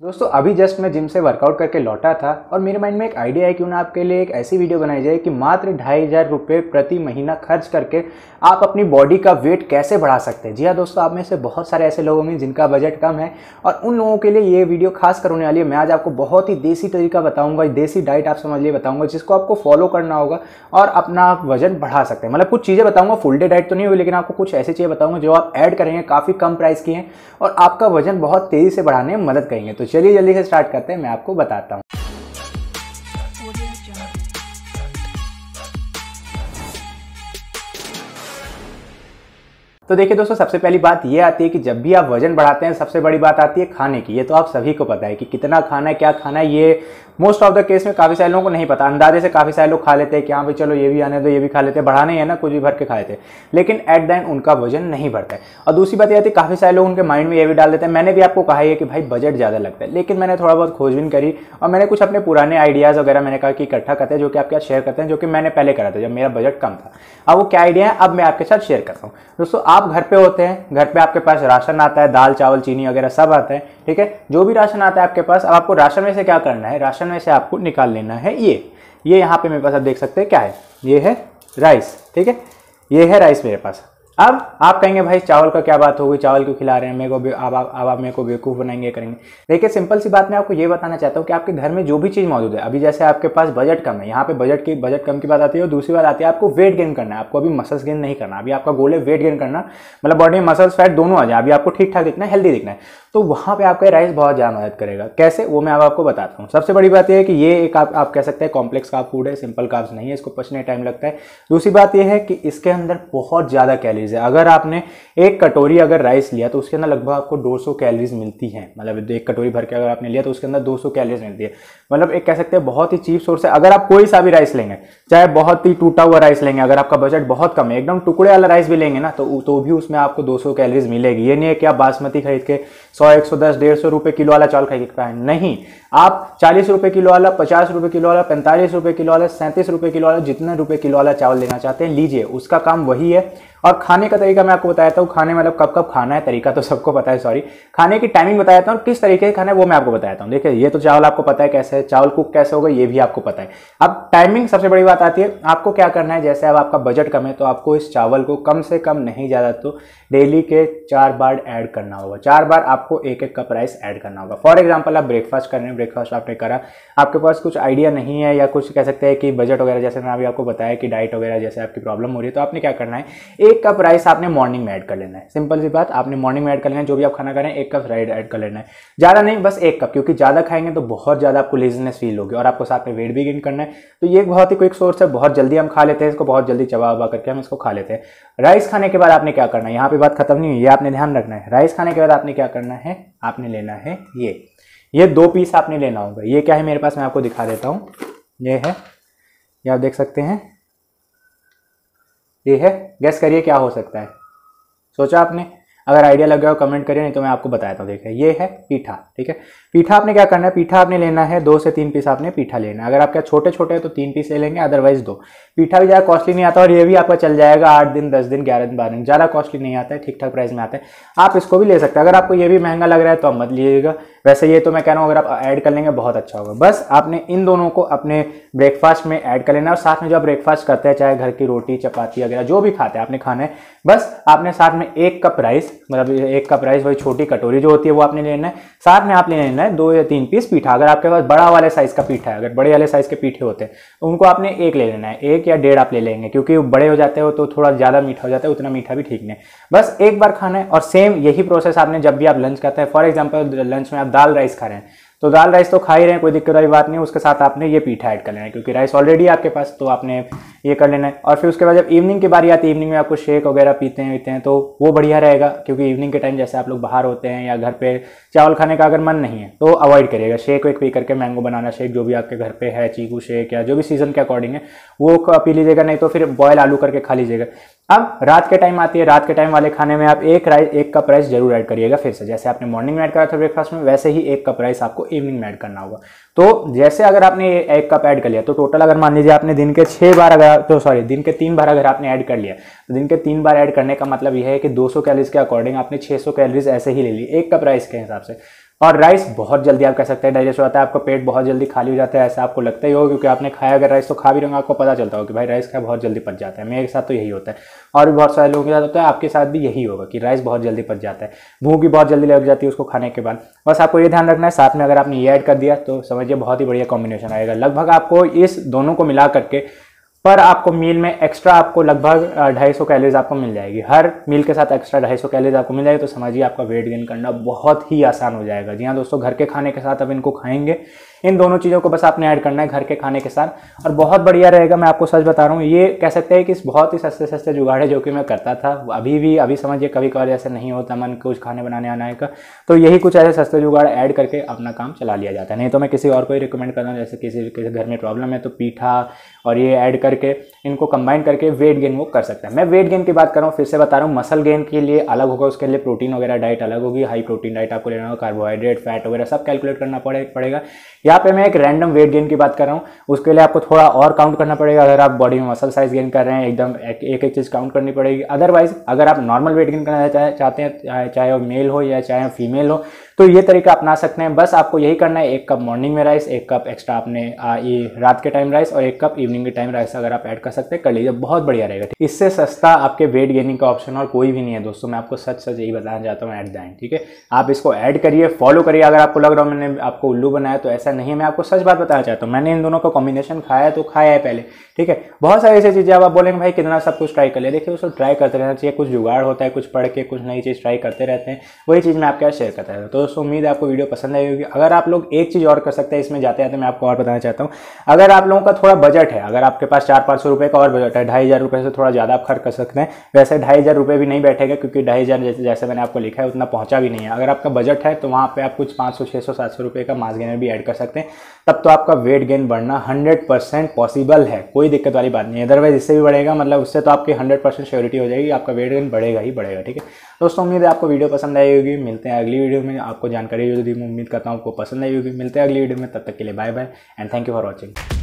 दोस्तों अभी जस्ट मैं जिम से वर्कआउट करके लौटा था और मेरे माइंड में एक आइडिया है क्यों ना आपके लिए एक ऐसी वीडियो बनाई जाए कि मात्र 2,500 रुपये प्रति महीना खर्च करके आप अपनी बॉडी का वेट कैसे बढ़ा सकते हैं। जी हाँ दोस्तों, आप में से बहुत सारे ऐसे लोग होंगे जिनका बजट कम है और उन लोगों के लिए ये वीडियो खास कर होने वाली है। मैं आज आपको बहुत ही देसी तरीका बताऊंगा, देसी डाइट आप समझ लिए बताऊंगा जिसको आपको फॉलो करना होगा और अपना वजन बढ़ा सकते हैं। मतलब कुछ चीज़ें बताऊंगा, फुल डे डाइट तो नहीं हुई, लेकिन आपको कुछ ऐसी चीज़ें बताऊंगा जो आप ऐड करेंगे काफ़ी कम प्राइस की हैं और आपका वजन बहुत तेज़ी से बढ़ाने में मदद करेंगे। तो चलिए जल्दी से स्टार्ट करते हैं, मैं आपको बताता हूँ। तो देखिए दोस्तों, सबसे पहली बात ये आती है कि जब भी आप वजन बढ़ाते हैं सबसे बड़ी बात आती है खाने की। ये तो आप सभी को पता है कि कितना खाना है, क्या खाना है। ये मोस्ट ऑफ द केस में काफ़ी सारे लोगों को नहीं पता। अंदाजे से काफ़ी सारे लोग खा लेते हैं कि हाँ भाई चलो ये भी आने दो, ये भी खा लेते हैं, बढ़ाने ही है ना, कुछ भी भर के खा लेते हैं, लेकिन एट द एंड उनका वजन नहीं बढ़ता है। और दूसरी बात ये आती है, काफ़ी सारे लोग उनके माइंड में ये भी डाल देते हैं, मैंने भी आपको कहा है कि भाई बजट ज़्यादा लगता है, लेकिन मैंने थोड़ा बहुत खोजबीन करी और मैंने कुछ अपने पुराने आइडियाज़ वगैरह मैंने कहा कि इकट्ठा करते हैं, जो कि आपके साथ शेयर करते हैं, जो कि मैंने पहले करा था जब मेरा बजट कम था। अब वो क्या आइडिया है अब मैं आपके साथ शेयर करता हूँ। दोस्तों आप घर पे होते हैं, घर पे आपके पास राशन आता है, दाल चावल चीनी वगैरह सब आता है, ठीक है। जो भी राशन आता है आपके पास, अब आपको राशन में से क्या करना है, राशन में से आपको निकाल लेना है ये यहाँ पे मेरे पास आप देख सकते हैं क्या है, ये है राइस, ठीक है, ये है राइस मेरे पास। अब आप कहेंगे भाई चावल का क्या बात होगी, चावल क्यों खिला रहे हैं मेरे को, अब आप मेरे को बेवकूफ़ बनाएंगे करेंगे। देखिए सिंपल सी बात मैं आपको ये बताना चाहता हूँ कि आपके घर में जो भी चीज़ मौजूद है, अभी जैसे आपके पास बजट कम है, यहाँ पे बजट कम की बात आती है और दूसरी बात आती है आपको वेट गेन करना है। आपको अभी मसल्स गेन नहीं करना, अभी आपका गोल है वेट गेन करना, मतलब बॉडी में मसल्स फैट दोनों आ जाए, अभी आपको ठीक ठाक दिखना है, हेल्दी दिखना है, तो वहाँ पे आपका राइस बहुत ज़्यादा मदद करेगा। कैसे, वो मैं अब आपको बताता हूँ। सबसे बड़ी बात यह है कि ये एक आप कह सकते हैं कॉम्प्लेक्स कार्ब फूड है, सिंपल कार्ब्स नहीं है, इसको पचने टाइम लगता है। दूसरी बात यह है कि इसके अंदर बहुत ज़्यादा कैलोरीज है। अगर आपने एक कटोरी अगर राइस लिया तो उसके अंदर लगभग आपको 200 कैलोरीज मिलती हैं, मतलब एक कटोरी भर के अगर आपने लिया तो उसके अंदर 200 कैलोरीज मिलती है। मतलब एक कह सकते हैं बहुत ही चीप सोर्स है। अगर आप कोई सा भी राइस लेंगे, चाहे बहुत ही टूटा हुआ राइस लेंगे, अगर आपका बजट बहुत कम है, एकदम टुकड़े वाला राइस भी लेंगे ना तो भी उसमें आपको 200 कैलोरीज मिलेगी। ये नहीं है कि आप बासमती खरीद के 100, 110, 150 रुपए किलो वाला चावल खरीद पाए, नहीं, आप 40 रुपए किलो वाला, 50 रुपए किलो वाला, 45 रुपए किलो वाला, 37 रुपए किलो वाला, जितने रुपए किलो वाला चावल लेना चाहते हैं लीजिए, उसका काम वही है। और खाने का तरीका मैं आपको बताता हूँ, खाने मतलब कब कब खाना है, तरीका तो सबको पता है, सॉरी, खाने की टाइमिंग बताता हूँ, किस तरीके से खाना है वो मैं आपको बताता हूँ। देखिए ये तो चावल आपको पता है कैसे है, चावल कुक कैसे होगा ये भी आपको पता है। अब टाइमिंग सबसे बड़ी बात आती है, आपको क्या करना है, जैसे अब आपका बजट कम है तो आपको इस चावल को कम से कम नहीं ज़्यादा तो डेली के 4 बार ऐड करना होगा। 4 बार आपको एक कप राइस ऐड करना होगा। फॉर एग्जाम्पल आप ब्रेकफास्ट कर रहे हैं, ब्रेकफास्ट आपने करा, आपके पास कुछ आइडिया नहीं है या कुछ कह सकते हैं कि बजट वगैरह, जैसे मैं अभी आपको बताया कि डाइट वगैरह जैसे आपकी प्रॉब्लम हो रही है, तो आपने क्या करना है, 1 कप राइस आपने मॉर्निंग में ऐड कर लेना है। सिंपल सी बात, आपने मॉर्निंग में ऐड कर लेना है, जो भी आप खाना खा रहे हैं 1 कप राइस ऐड कर लेना है, ज़्यादा नहीं, बस 1 कप, क्योंकि ज़्यादा खाएंगे तो बहुत ज़्यादा आपको लेजीनेस फील होगी और आपको साथ में वेट भी गेन करना है। तो ये एक बहुत ही क्विक सोर्स है, बहुत जल्दी हम खा लेते हैं इसको, बहुत जल्दी चबा करके हम इसको खा लेते हैं। राइस खाने के बाद आपने क्या करना है, यहाँ पे बात खत्म नहीं हुई, ये आपने ध्यान रखना है। राइस खाने के बाद आपने क्या करना है, आपने लेना है ये 2 पीस आपने लेना होगा। ये क्या है मेरे पास, मैं आपको दिखा देता हूँ, ये है, ये आप देख सकते हैं, ये है, गेस करिए क्या हो सकता है, सोचा आपने? अगर आइडिया लग गया हो कमेंट करिए, नहीं तो मैं आपको बताता हूँ। देखिए ये है पीठा, ठीक है। पीठा आपने क्या करना है, पीठा आपने लेना है 2 से 3 पीस आपने पीठा लेना है। अगर आपके छोटे छोटे है तो 3 पीस ले लेंगे, अदरवाइज 2। पीठा भी ज़्यादा कॉस्टली नहीं आता और ये भी आपका चल जाएगा 8 दिन, 10 दिन, 11 दिन, 12 दिन, ज़्यादा कॉस्टली नहीं आता है, ठीक ठाक प्राइस में आता है। आप इसको भी ले सकते हैं। अगर आपको ये भी महंगा लग रहा है तो आप मत लीजिएगा। वैसे ये तो मैं कह रहा हूँ अगर आप ऐड कर लेंगे बहुत अच्छा होगा। बस आपने इन दोनों को अपने ब्रेकफास्ट में ऐड कर लेना और साथ में जो आप ब्रेकफास्ट करते हैं, चाहे घर की रोटी चपाती वगैरह जो भी खाते हैं आपने खाना है, बस आपने साथ में 1 कप राइस, मतलब 1 कप राइस, वही छोटी कटोरी जो होती है वो आपने लेना है। साथ में आप ले लेना है 2 या 3 पीस पीठा। अगर आपके पास बड़ा वाले साइज का पीठा है, अगर बड़े वाले साइज के पीठे होते हैं तो उनको आपने 1 ले लेना है, 1 या 1.5 आप ले लेंगे, क्योंकि बड़े हो जाते हो तो थोड़ा ज़्यादा मीठा हो जाता है, उतना मीठा भी ठीक नहीं। बस 1 बार खाना है और सेम यही प्रोसेस आपने जब भी आप लंच करते हैं, फॉर एग्जाम्पल लंच में आप दाल राइस खा रहे हैं तो दाल राइस तो खा ही रहे हैं, कोई दिक्कत वाली बात नहीं, उसके साथ आपने ये पीठा ऐड कर लेना है, क्योंकि राइस ऑलरेडी आपके पास, तो आपने ये कर लेना है। और फिर उसके बाद जब इवनिंग की बारी आती है, इवनिंग में आपको शेक वगैरह पीते हैं तो वो बढ़िया रहेगा, क्योंकि इवनिंग के टाइम जैसे आप लोग बाहर होते हैं या घर पे चावल खाने का अगर मन नहीं है तो अवॉइड करिएगा। शेक वेक पी करके, मैंगो बनाना शेक जो भी आपके घर पे है, चीकू शेक या जो भी सीजन के अकॉर्डिंग है वो पी लीजिएगा, नहीं तो फिर बॉयल आलू करके खा लीजिएगा। अब रात के टाइम आती है, रात के टाइम वाले खाने में आप 1 कप राइस जरूर ऐड करिएगा। फिर से जैसे आपने मॉर्निंग में ऐड करा था ब्रेकफास्ट में, वैसे ही 1 कप राइस आपको इवनिंग में ऐड करना होगा। तो जैसे अगर आपने 1 कप ऐड कर लिया तो टोटल अगर मान लीजिए आपने दिन के 6 बार अगर, तो सॉरी, दिन के 3 बार अगर आपने ऐड कर लिया तो दिन के 3 बार ऐड करने का मतलब यह है कि 200 कैलोरीज के अकॉर्डिंग आपने 600 कैलोरीज ऐसे ही ले ली 1 कप राइस के हिसाब से। और राइस बहुत जल्दी आप कह सकते हैं डाइजेस्ट होता है, आपका पेट बहुत जल्दी खाली हो जाता है, ऐसा आपको लगता ही होगा क्योंकि आपने खाया अगर राइस तो खा भी रहे होंगे, आपको पता चलता होगा कि भाई राइस का बहुत जल्दी पच जाता है। मेरे साथ तो यही होता है और भी बहुत सारे लोगों के साथ होता है, आपके साथ भी यही होगा कि राइस बहुत जल्दी पच जाता है, भूख भी बहुत जल्दी लग जाती है उसको खाने के बाद। बस आपको ये ध्यान रखना है, साथ में अगर आपने ये ऐड कर दिया तो समझिए बहुत ही बढ़िया कॉम्बिनेशन आएगा। लगभग आपको इस दोनों को मिला करके पर आपको मील में एक्स्ट्रा आपको लगभग 250 कैलोरीज आपको मिल जाएगी, हर मील के साथ एक्स्ट्रा 250 कैलोरीज आपको मिल जाएगी। तो समझिए आपका वेट गेन करना बहुत ही आसान हो जाएगा। जी हाँ दोस्तों, घर के खाने के साथ अब इनको खाएंगे, इन दोनों चीज़ों को बस आपने ऐड करना है घर के खाने के साथ और बहुत बढ़िया रहेगा। मैं आपको सच बता रहा हूँ, ये कह सकते हैं कि बहुत ही सस्ते सस्ते जुगाड़ है जो कि मैं करता था, अभी समझिए कभी कभार ऐसे नहीं होता मन कुछ खाने बनाने आने का, तो यही कुछ ऐसे सस्ते जुगाड़ ऐड करके अपना काम चला लिया जाता है। नहीं तो मैं किसी और को ही रिकमेंड करता हूँ, जैसे किसी घर में प्रॉब्लम है तो पीठा और ये ऐड करके इनको कंबाइन करके वेट गेन वो कर सकता है। मैं वेट गेन की बात कर रहा हूँ, फिर से बता रहा हूँ, मसल गेन के लिए अलग होगा, उसके लिए प्रोटीन वगैरह डाइट अलग होगी, हाई प्रोटीन डाइट आपको लेना होगा, कार्बोहाइड्रेट फैट वगैरह सब कैलकुलेट करना पड़ेगा। यहाँ पे मैं एक रैंडम वेट गेन की बात कर रहा हूँ, उसके लिए आपको थोड़ा और काउंट करना पड़ेगा। अगर आप बॉडी में मसल साइज गेन कर रहे हैं एकदम एक चीज़ काउंट करनी पड़ेगी। अदरवाइज अगर आप नॉर्मल वेट गेन करना चाहते हैं, चाहे वो मेल हो या चाहे फीमेल हो, तो ये तरीका अपना सकते हैं। बस आपको यही करना है, 1 कप मॉर्निंग में राइस, 1 कप एक्स्ट्रा आपने ये रात के टाइम राइस और 1 कप इवनिंग के टाइम राइस अगर आप ऐड कर सकते हैं कर लीजिए, बहुत बढ़िया रहेगा। इससे सस्ता आपके वेट गेनिंग का ऑप्शन और कोई भी नहीं है दोस्तों, मैं आपको सच यही बताना चाहता हूँ एट द एंड। ठीक है, आप इसको ऐड करिए, फॉलो करिए। अगर आपको लग रहा हो मैंने आपको उल्लू बनाया तो ऐसा नहीं है, मैं आपको सच बात बताना चाहता हूँ। मैंने इन दोनों का कॉम्बिनेशन खाया तो खाया है पहले, ठीक है। बहुत सारी ऐसी चीज़ें आप बोलेंगे भाई कितना सब कुछ ट्राई कर लिया, देखिए उसको ट्राई करते रहना चाहिए। कुछ जुगाड़ होता है, कुछ पढ़ के कुछ नई चीज़ ट्राई करते रहते हैं, वही चीज़ मैं आपके साथ शेयर करता रहता हूँ। तो दोस्तों उम्मीद है आपको वीडियो पसंद आई होगी। अगर आप लोग एक चीज़ और कर सकते हैं इसमें जाते जाते मैं आपको और बताना चाहता हूँ, अगर आप लोगों का थोड़ा बजट है, अगर आपके पास 400-500 रुपये का और बजट है, 2500 रुपये से थोड़ा ज़्यादा आप खर्च कर सकते हैं। वैसे 2500 रुपये भी नहीं बैठेगा क्योंकि 2500 जैसे मैंने आपको लिखा है उतना पहुँचा भी नहीं है। अगर आपका बजट है तो वहाँ पर आप कुछ 500, 600, 700 रुपये का मास गेनर भी ऐड कर सकते हैं, तब तो आपका वेट गेन बढ़ना 100% पॉसिबल है, कोई दिक्कत वाली बात नहीं है। अदरवाइज इससे भी बढ़ेगा, मतलब उससे तो आपकी 100% श्योरिटी हो जाएगी, आपका वेट गेन बढ़ेगा ही बढ़ेगा। ठीक है दोस्तों, उम्मीद है आपको वीडियो पसंद आई होगी। मिलते हैं अगली वीडियो में, आपको जानकारी होगी, उम्मीद करता हूँ आपको पसंद आई होगी। मिलते हैं अगली वीडियो में, तब तक के लिए bye bye and thank you for watching.